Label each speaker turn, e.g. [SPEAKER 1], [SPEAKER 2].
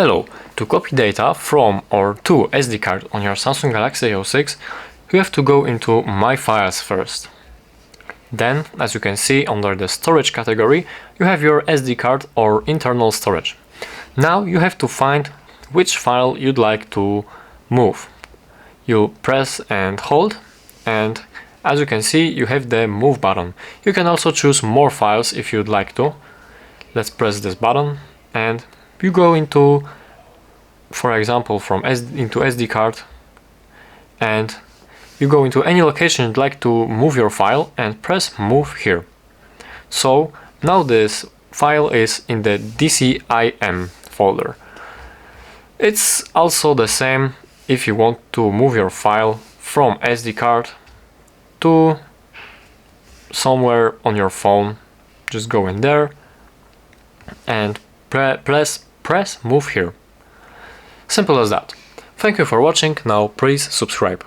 [SPEAKER 1] Hello, to copy data from or to SD card on your Samsung Galaxy A06, you have to go into My Files first. Then, as you can see under the storage category, you have your SD card or internal storage. Now you have to find which file you'd like to move. You press and hold, and as you can see, you have the move button. You can also choose more files if you'd like to. Let's press this button and you go into, for example, into SD card, and you go into any location you'd like to move your file and press move here. So now this file is in the DCIM folder. It's also the same if you want to move your file from SD card to somewhere on your phone. Just go in there and press move here. Simple as that. Thank you for watching. Now please subscribe.